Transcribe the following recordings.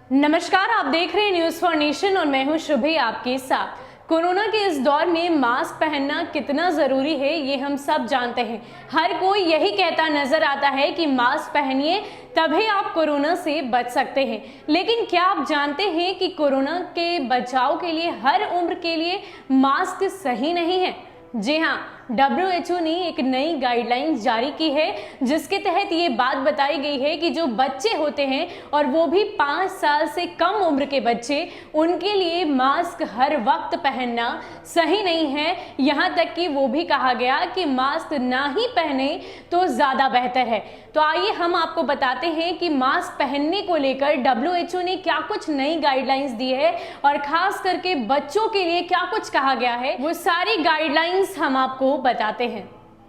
नमस्कार, आप देख रहे हैं न्यूज फॉर नेशन और मैं हूं शुभी आपके साथ। कोरोना के इस दौर में मास्क पहनना कितना जरूरी है ये हम सब जानते हैं। हर कोई यही कहता नजर आता है कि मास्क पहनिए तभी आप कोरोना से बच सकते हैं। लेकिन क्या आप जानते हैं कि कोरोना के बचाव के लिए हर उम्र के लिए मास्क सही नहीं है? जी हाँ, WHO ने एक नई गाइडलाइंस जारी की है जिसके तहत ये बात बताई गई है कि जो बच्चे होते हैं और वो भी 5 साल से कम उम्र के बच्चे, उनके लिए मास्क हर वक्त पहनना सही नहीं है। यहाँ तक कि वो भी कहा गया कि मास्क ना ही पहने तो ज़्यादा बेहतर है। तो आइए हम आपको बताते हैं कि मास्क पहनने को लेकर WHO ने क्या कुछ नई गाइडलाइंस दी है और खास करके बच्चों के लिए क्या कुछ कहा गया है, वो सारी गाइडलाइंस हम आपको बताते हैं।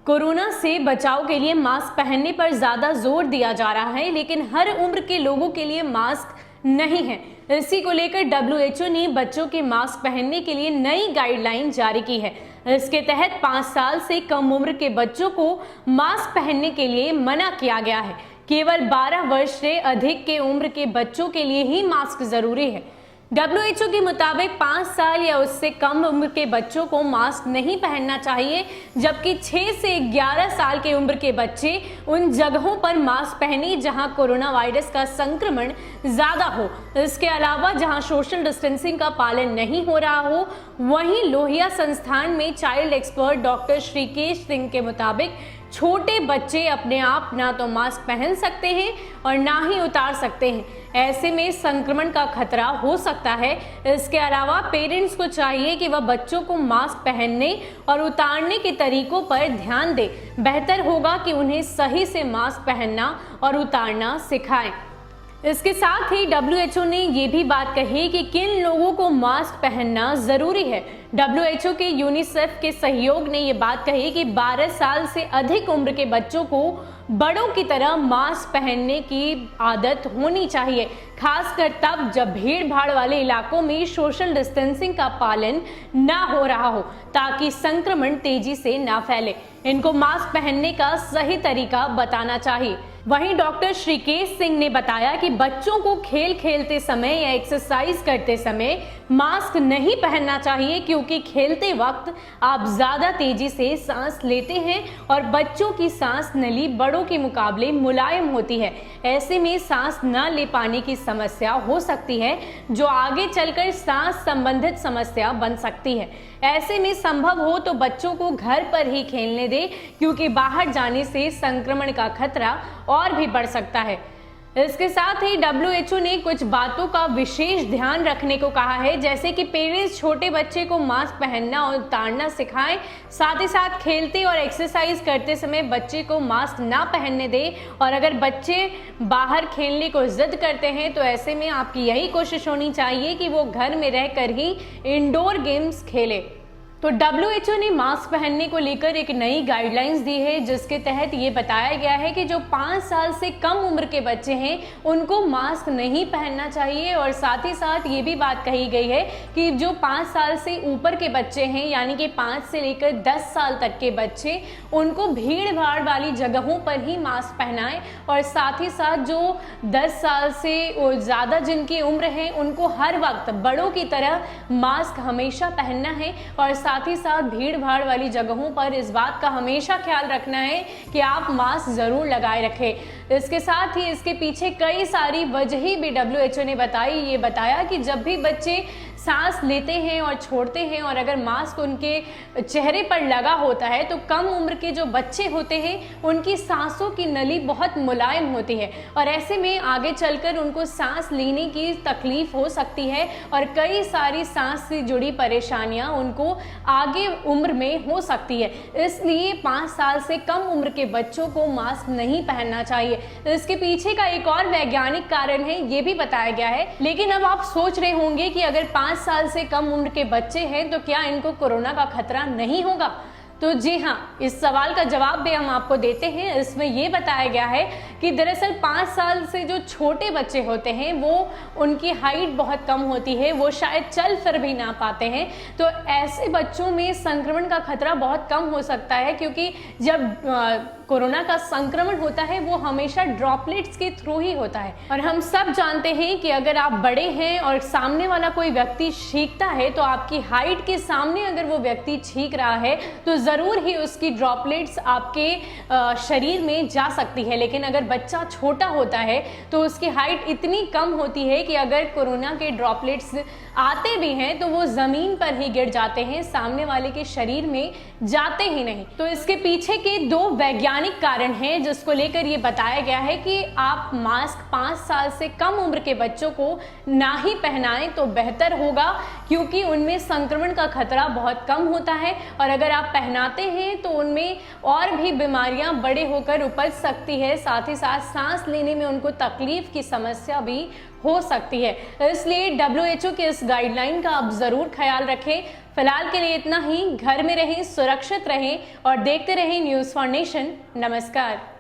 कोरोना से बचाव के लिए मास्क पहनने पर ज्यादा जोर दिया जा रहा है, लेकिन हर उम्र के लोगों के लिए मास्क नहीं है। इसी को लेकर WHO ने बच्चों के मास्क पहनने के लिए नई गाइडलाइन जारी की है। इसके तहत 5 साल से कम उम्र के बच्चों को मास्क पहनने के लिए मना किया गया है। केवल 12 वर्ष से अधिक के उम्र के बच्चों के लिए ही मास्क जरूरी है। WHO के मुताबिक 5 साल या उससे कम उम्र के बच्चों को मास्क नहीं पहनना चाहिए, जबकि 6 से 11 साल के उम्र के बच्चे उन जगहों पर मास्क पहने जहां कोरोना वायरस का संक्रमण ज़्यादा हो। इसके अलावा जहां सोशल डिस्टेंसिंग का पालन नहीं हो रहा हो, वहीं लोहिया संस्थान में child expert doctor Shrikesh Singh के मुताबिक छोटे बच्चे अपने आप ना तो मास्क पहन सकते हैं और ना ही उतार सकते हैं। ऐसे में संक्रमण का खतरा हो सकता है। इसके अलावा पेरेंट्स को चाहिए कि वह बच्चों को मास्क पहनने और उतारने के तरीकों पर ध्यान दें। बेहतर होगा कि उन्हें सही से मास्क पहनना और उतारना सिखाएं। इसके साथ ही WHO ने ये भी बात कही कि किन लोगों को मास्क पहनना जरूरी है। WHO के यूनिसेफ के सहयोग ने ये बात कही कि 12 साल से अधिक उम्र के बच्चों को बड़ों की तरह मास्क पहनने की आदत होनी चाहिए, खासकर तब जब भीड़ भाड़ वाले इलाकों में सोशल डिस्टेंसिंग का पालन ना हो रहा हो, ताकि संक्रमण तेजी से ना फैले। इनको मास्क पहनने का सही तरीका बताना चाहिए। वहीं डॉक्टर श्रीकेश सिंह ने बताया कि बच्चों को खेल खेलते समय या एक्सरसाइज करते समय मास्क नहीं पहनना चाहिए, क्योंकि खेलते वक्त आप ज्यादा तेजी से सांस लेते हैं और बच्चों की सांस नली बड़ों के मुकाबले मुलायम होती है। ऐसे में सांस न ले पाने की समस्या हो सकती है, जो आगे चलकर सांस संबंधित समस्या बन सकती है। ऐसे में संभव हो तो बच्चों को घर पर ही खेलने दें, क्योंकि बाहर जाने से संक्रमण का खतरा और भी बढ़ सकता है। इसके साथ ही WHO ने कुछ बातों का विशेष ध्यान रखने को कहा है, जैसे कि पेरेंट्स छोटे बच्चे को मास्क पहनना और उतारना सिखाएं। साथ ही साथ खेलते और एक्सरसाइज करते समय बच्चे को मास्क ना पहनने दें। और अगर बच्चे बाहर खेलने को जिद करते हैं तो ऐसे में आपकी यही कोशिश होनी चाहिए कि वो घर में रहकर ही इंडोर गेम्स खेले। तो WHO ने मास्क पहनने को लेकर एक नई गाइडलाइंस दी है, जिसके तहत ये बताया गया है कि जो 5 साल से कम उम्र के बच्चे हैं उनको मास्क नहीं पहनना चाहिए। और साथ ही साथ ये भी बात कही गई है कि जो 5 साल से ऊपर के बच्चे हैं, यानी कि 5 से लेकर 10 साल तक के बच्चे, उनको भीड़ भाड़ वाली जगहों पर ही मास्क पहनाएं। और साथ ही साथ जो 10 साल से ज़्यादा जिनकी उम्र है, उनको हर वक्त बड़ों की तरह मास्क हमेशा पहनना है। और साथ ही साथ भीड़ भाड़ वाली जगहों पर इस बात का हमेशा ख्याल रखना है कि आप मास्क जरूर लगाए रखें। इसके साथ ही इसके पीछे कई सारी वजह भी WHO ने बताई। ये बताया कि जब भी बच्चे सांस लेते हैं और छोड़ते हैं और अगर मास्क उनके चेहरे पर लगा होता है, तो कम उम्र के जो बच्चे होते हैं उनकी सांसों की नली बहुत मुलायम होती है और ऐसे में आगे चलकर उनको सांस लेने की तकलीफ हो सकती है और कई सारी सांस से जुड़ी परेशानियां उनको आगे उम्र में हो सकती है। इसलिए 5 साल से कम उम्र के बच्चों को मास्क नहीं पहनना चाहिए। इसके पीछे का एक और वैज्ञानिक कारण है, ये भी बताया गया है। लेकिन अब आप सोच रहे होंगे कि अगर 5 साल से कम उम्र के बच्चे हैं तो क्या इनको कोरोना का खतरा नहीं होगा? तो जी हाँ, इस सवाल का जवाब भी हम आपको देते हैं। इसमें यह बताया गया है कि दरअसल 5 साल से जो छोटे बच्चे होते हैं वो उनकी हाइट बहुत कम होती है, वो शायद चल फिर भी ना पाते हैं। तो ऐसे बच्चों में संक्रमण का खतरा बहुत कम हो सकता है, क्योंकि जब कोरोना का संक्रमण होता है वो हमेशा ड्रॉपलेट्स के थ्रू ही होता है। और हम सब जानते हैं कि अगर आप बड़े हैं और सामने वाला कोई व्यक्ति छींकता है तो आपकी हाइट के सामने अगर वो व्यक्ति छींक रहा है तो ज़रूर ही उसकी ड्रॉपलेट्स आपके शरीर में जा सकती है। लेकिन अगर बच्चा छोटा होता है तो उसकी हाइट इतनी कम होती है कि अगर कोरोना के ड्रॉपलेट्स आते भी हैं तो वो ज़मीन पर ही गिर जाते हैं, सामने वाले के शरीर में जाते ही नहीं। तो इसके पीछे के 2 वैज्ञानिक कारण हैं जिसको लेकर ये बताया गया है कि आप मास्क 5 साल से कम उम्र के बच्चों को ना ही पहनाएं तो बेहतर होगा, क्योंकि उनमें संक्रमण का खतरा बहुत कम होता है। और अगर आप पहनाते हैं तो उनमें और भी बीमारियां बड़े होकर उपज सकती है, साथ ही साथ सांस लेने में उनको तकलीफ की समस्या भी हो सकती है। इसलिए WHO के इस गाइडलाइन का आप ज़रूर ख्याल रखें। फिलहाल के लिए इतना ही। घर में रहें, सुरक्षित रहें और देखते रहें न्यूज़ फॉर नेशन। नमस्कार।